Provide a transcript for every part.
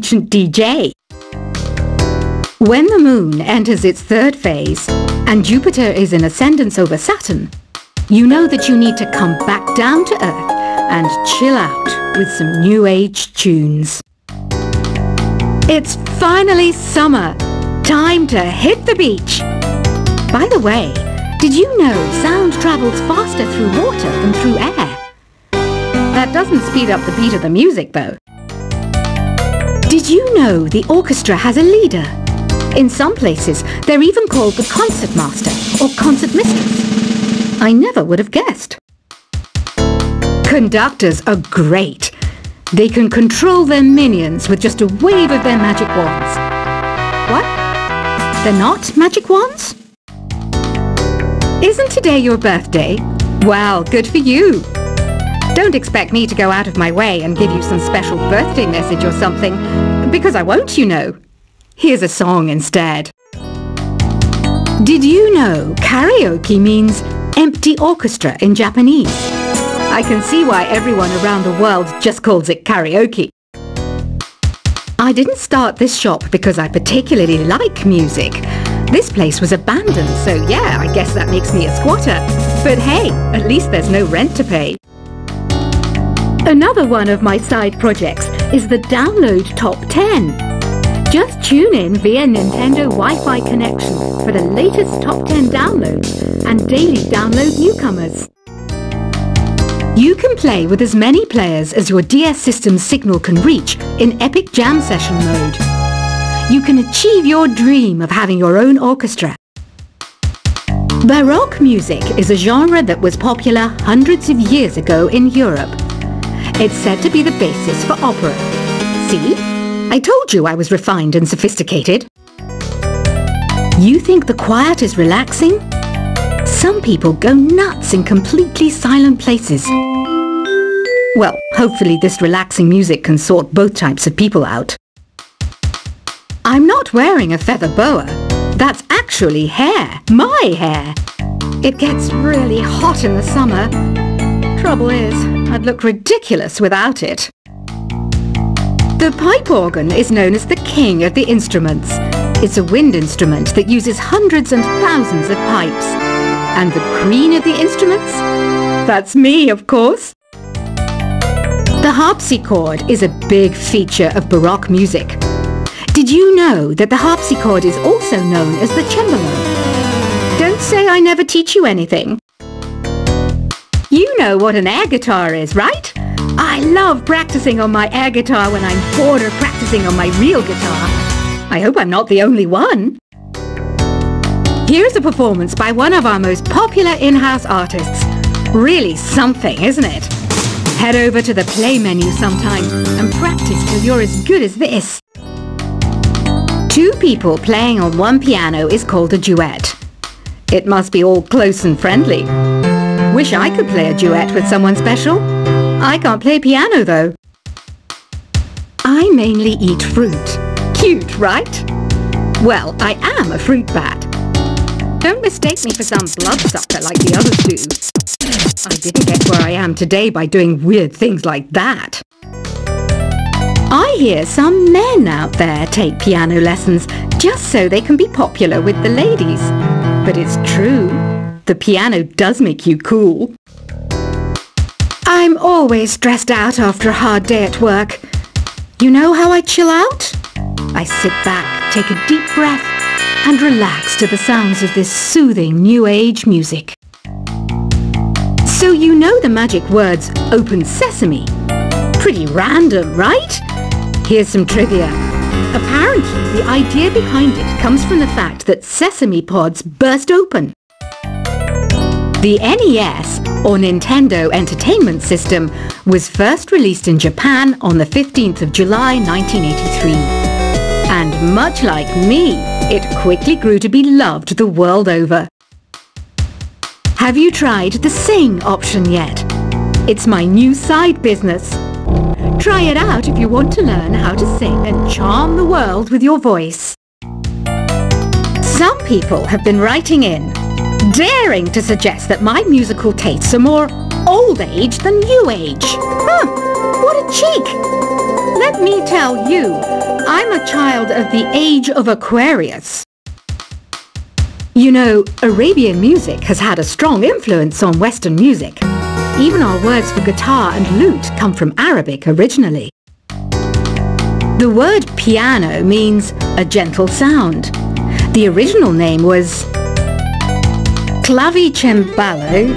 DJ. When the Moon enters its third phase and Jupiter is in ascendance over Saturn, you know that you need to come back down to Earth and chill out with some New Age tunes. It's finally summer. Time to hit the beach. By the way, did you know sound travels faster through water than through air? That doesn't speed up the beat of the music, though. Did you know the orchestra has a leader? In some places, they're even called the concert master or concert mistress. I never would have guessed. Conductors are great. They can control their minions with just a wave of their magic wands. What? They're not magic wands? Isn't today your birthday? Well, good for you. Don't expect me to go out of my way and give you some special birthday message or something, because I won't, you know. Here's a song instead. Did you know karaoke means empty orchestra in Japanese? I can see why everyone around the world just calls it karaoke. I didn't start this shop because I particularly like music. This place was abandoned, so yeah, I guess that makes me a squatter. But hey, at least there's no rent to pay. Another one of my side projects is the Download Top 10. Just tune in via Nintendo Wi-Fi connection for the latest Top 10 downloads and daily download newcomers. You can play with as many players as your DS system's signal can reach in Epic Jam Session mode. You can achieve your dream of having your own orchestra. Baroque music is a genre that was popular hundreds of years ago in Europe. It's said to be the basis for opera. See? I told you I was refined and sophisticated. You think the quiet is relaxing? Some people go nuts in completely silent places. Well, hopefully this relaxing music can sort both types of people out. I'm not wearing a feather boa. That's actually hair. My hair. It gets really hot in the summer. Trouble is, I'd look ridiculous without it. The pipe organ is known as the king of the instruments. It's a wind instrument that uses hundreds and thousands of pipes. And the queen of the instruments? That's me, of course. The harpsichord is a big feature of Baroque music. Did you know that the harpsichord is also known as the cembalo? Don't say I never teach you anything. You know what an air guitar is, right? I love practicing on my air guitar when I'm bored of practicing on my real guitar. I hope I'm not the only one. Here's a performance by one of our most popular in-house artists. Really something, isn't it? Head over to the play menu sometime and practice till you're as good as this. Two people playing on one piano is called a duet. It must be all close and friendly. Wish I could play a duet with someone special. I can't play piano though. I mainly eat fruit. Cute, right? Well, I am a fruit bat. Don't mistake me for some bloodsucker like the others do. I didn't get where I am today by doing weird things like that. I hear some men out there take piano lessons just so they can be popular with the ladies. But it's true. The piano does make you cool. I'm always stressed out after a hard day at work. You know how I chill out? I sit back, take a deep breath, and relax to the sounds of this soothing New Age music. So you know the magic words "Open Sesame." Pretty random, right? Here's some trivia. Apparently, the idea behind it comes from the fact that sesame pods burst open. The NES, or Nintendo Entertainment System, was first released in Japan on the 15th of July 1983. And much like me, it quickly grew to be loved the world over. Have you tried the Sing option yet? It's my new side business. Try it out if you want to learn how to sing and charm the world with your voice. Some people have been writing in, daring to suggest that my musical tastes are more old age than new age. Huh, what a cheek! Let me tell you, I'm a child of the age of Aquarius. You know, Arabian music has had a strong influence on Western music. Even our words for guitar and lute come from Arabic originally. The word piano means a gentle sound. The original name was clavicembalo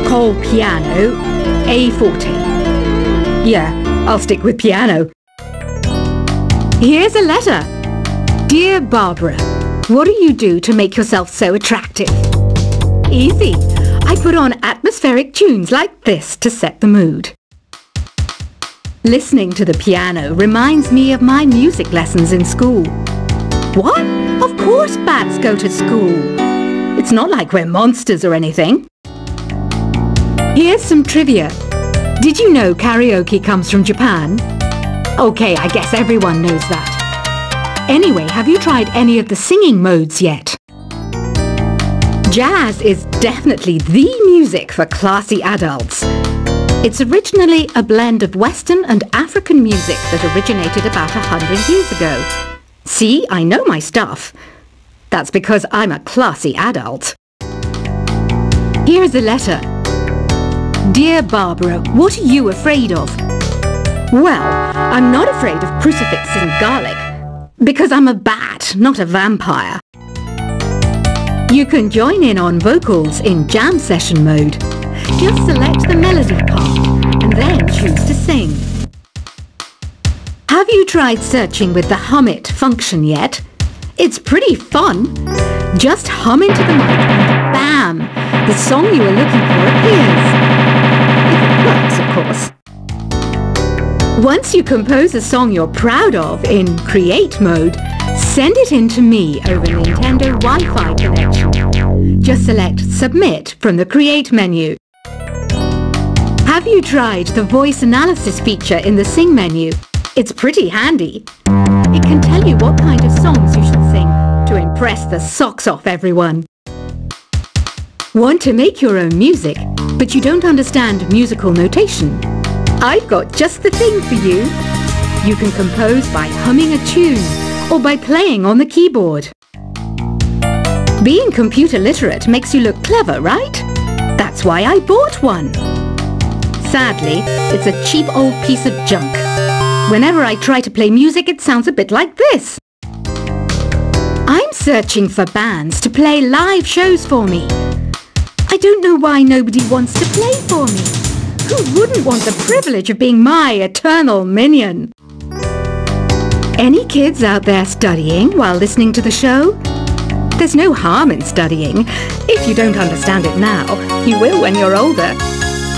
col piano a forte. Yeah, I'll stick with piano. Here's a letter. Dear Barbara, what do you do to make yourself so attractive? Easy. I put on atmospheric tunes like this to set the mood. Listening to the piano reminds me of my music lessons in school. What? Of course bats go to school. It's not like we're monsters or anything. Here's some trivia. Did you know karaoke comes from Japan? Okay, I guess everyone knows that. Anyway, have you tried any of the singing modes yet? Jazz is definitely the music for classy adults. It's originally a blend of Western and African music that originated about 100 years ago. See, I know my stuff. That's because I'm a classy adult. Here's a letter. Dear Barbara, what are you afraid of? Well, I'm not afraid of crucifix and garlic, because I'm a bat, not a vampire. You can join in on vocals in jam session mode. Just select the melody part and then choose to sing. Have you tried searching with the Hum It function yet? It's pretty fun. Just hum into the mic and bam! The song you were looking for appears. If it works, of course. Once you compose a song you're proud of in Create mode, send it in to me over Nintendo Wi-Fi connection. Just select Submit from the Create menu. Have you tried the voice analysis feature in the Sing menu? It's pretty handy. It can tell you what kind of songs you should sing to impress the socks off everyone. Want to make your own music, but you don't understand musical notation? I've got just the thing for you. You can compose by humming a tune or by playing on the keyboard. Being computer literate makes you look clever, right? That's why I bought one. Sadly, it's a cheap old piece of junk. Whenever I try to play music, it sounds a bit like this. I'm searching for bands to play live shows for me. I don't know why nobody wants to play for me. Who wouldn't want the privilege of being my eternal minion? Any kids out there studying while listening to the show? There's no harm in studying. If you don't understand it now, you will when you're older.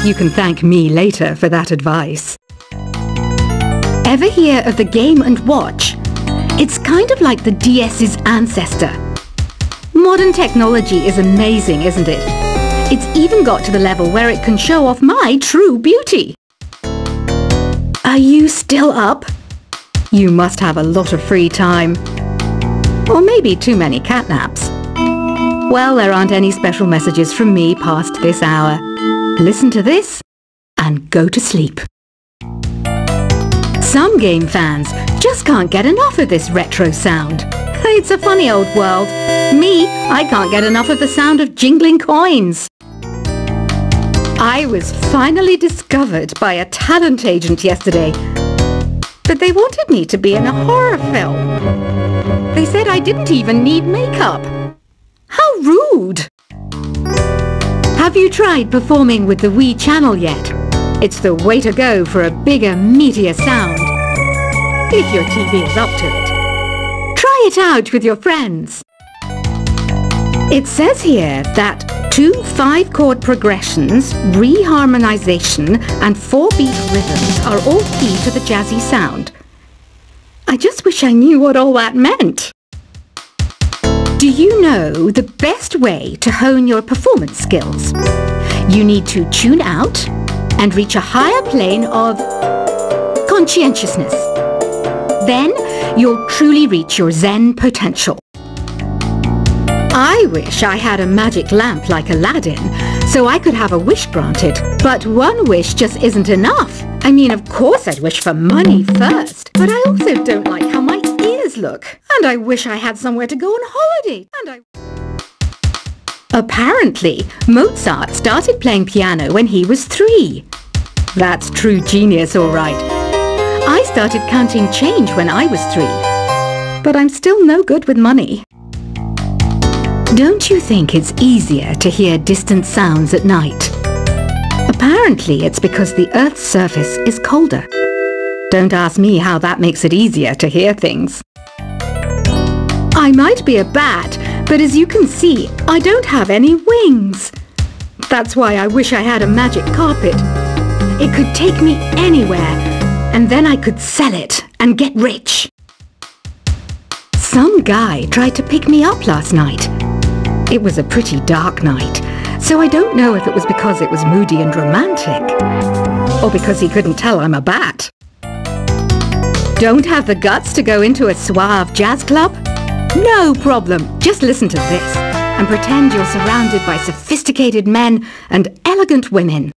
You can thank me later for that advice. Ever hear of the Game & Watch? It's kind of like the DS's ancestor. Modern technology is amazing, isn't it? It's even got to the level where it can show off my true beauty. Are you still up? You must have a lot of free time. Or maybe too many catnaps. Well, there aren't any special messages from me past this hour. Listen to this and go to sleep. Some game fans just can't get enough of this retro sound. It's a funny old world. Me, I can't get enough of the sound of jingling coins. I was finally discovered by a talent agent yesterday, but they wanted me to be in a horror film. They said I didn't even need makeup. How rude! Have you tried performing with the Wii channel yet? It's the way to go for a bigger, meatier sound. If your TV is up to it. Try it out with your friends. It says here that 2 5-chord progressions, reharmonization and 4-beat rhythms are all key to the jazzy sound. I just wish I knew what all that meant. Do you know the best way to hone your performance skills? You need to tune out and reach a higher plane of conscientiousness. Then you'll truly reach your Zen potential. I wish I had a magic lamp like Aladdin, so I could have a wish granted. But one wish just isn't enough. I mean, of course I'd wish for money first, but I also don't like how my ears look. And I wish I had somewhere to go on holiday. Apparently, Mozart started playing piano when he was 3. That's true genius, all right. I started counting change when I was 3. But I'm still no good with money. Don't you think it's easier to hear distant sounds at night? Apparently, it's because the Earth's surface is colder. Don't ask me how that makes it easier to hear things. I might be a bat, but as you can see, I don't have any wings. That's why I wish I had a magic carpet. It could take me anywhere, and then I could sell it and get rich. Some guy tried to pick me up last night. It was a pretty dark night, so I don't know if it was because it was moody and romantic, or because he couldn't tell I'm a bat. Don't have the guts to go into a suave jazz club? No problem, just listen to this and pretend you're surrounded by sophisticated men and elegant women.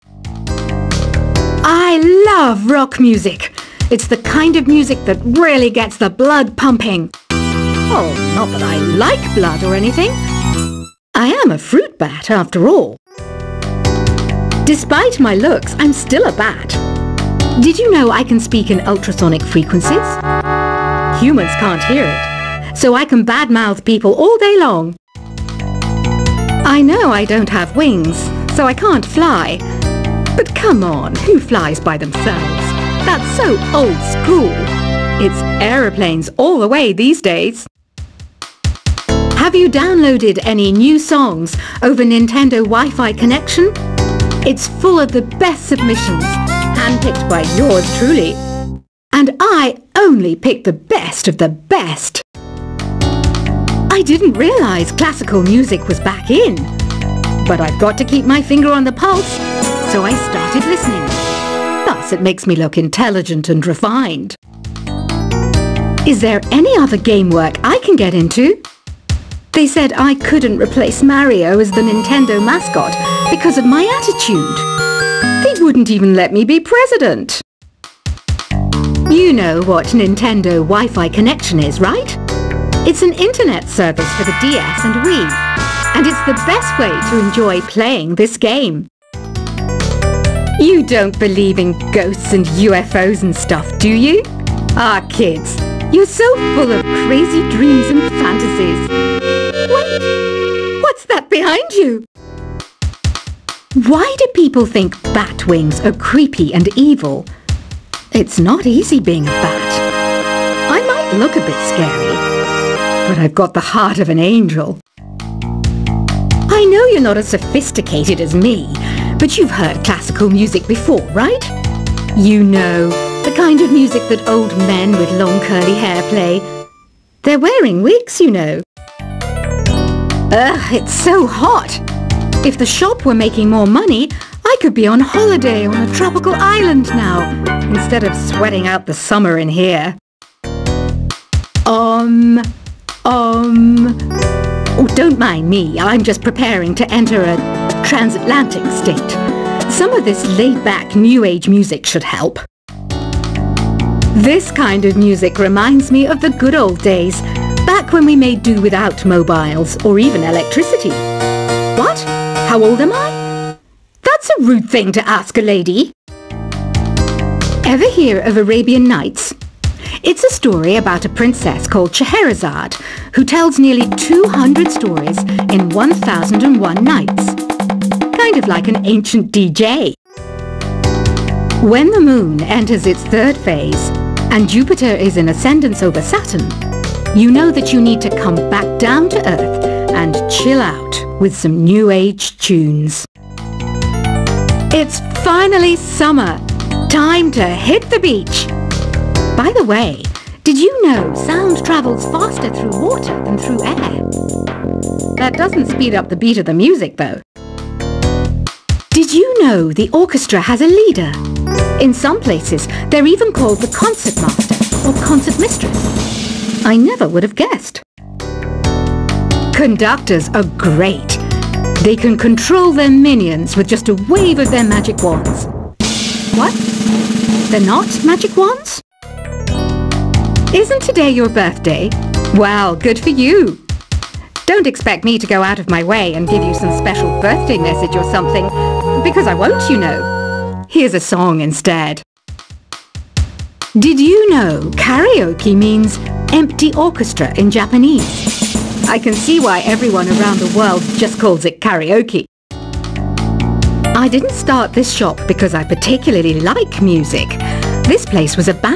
I love rock music. It's the kind of music that really gets the blood pumping. Oh, not that I like blood or anything. I am a fruit bat after all. Despite my looks, I'm still a bat. Did you know I can speak in ultrasonic frequencies? Humans can't hear it, so I can badmouth people all day long. I know I don't have wings, so I can't fly. But come on, who flies by themselves? That's so old school. It's aeroplanes all the way these days. Have you downloaded any new songs over Nintendo Wi-Fi connection? It's full of the best submissions, handpicked by yours truly. And I only pick the best of the best. I didn't realize classical music was back in. But I've got to keep my finger on the pulse, so I started listening. Thus it makes me look intelligent and refined. Is there any other game work I can get into? They said I couldn't replace Mario as the Nintendo mascot because of my attitude. They wouldn't even let me be president. You know what Nintendo Wi-Fi connection is, right? It's an internet service for the DS and Wii, and it's the best way to enjoy playing this game. You don't believe in ghosts and UFOs and stuff, do you? Ah, kids, you're so full of crazy dreams and fantasies. Wait, what's that behind you? Why do people think bat wings are creepy and evil? It's not easy being a bat. I might look a bit scary, but I've got the heart of an angel. I know you're not as sophisticated as me, but you've heard classical music before, right? You know, the kind of music that old men with long curly hair play. They're wearing wigs, you know. Ugh, it's so hot. If the shop were making more money, I could be on holiday on a tropical island now, instead of sweating out the summer in here. Oh, don't mind me. I'm just preparing to enter a transatlantic state. Some of this laid-back New Age music should help. This kind of music reminds me of the good old days, back when we made do without mobiles or even electricity. What? How old am I? That's a rude thing to ask a lady. Ever hear of Arabian Nights? It's a story about a princess called Scheherazade, who tells nearly 200 stories in 1001 nights. Kind of like an ancient DJ. When the moon enters its third phase, and Jupiter is in ascendance over Saturn, you know that you need to come back down to Earth and chill out with some New Age tunes. It's finally summer. Time to hit the beach. By the way, did you know sound travels faster through water than through air? That doesn't speed up the beat of the music, though. Did you know the orchestra has a leader? In some places, they're even called the concert master or concert mistress. I never would have guessed. Conductors are great. They can control their minions with just a wave of their magic wands. What? They're not magic wands? Isn't today your birthday? Well, good for you. Don't expect me to go out of my way and give you some special birthday message or something, because I won't, you know. Here's a song instead. Did you know karaoke means empty orchestra in Japanese? I can see why everyone around the world just calls it karaoke. I didn't start this shop because I particularly like music. This place was a band.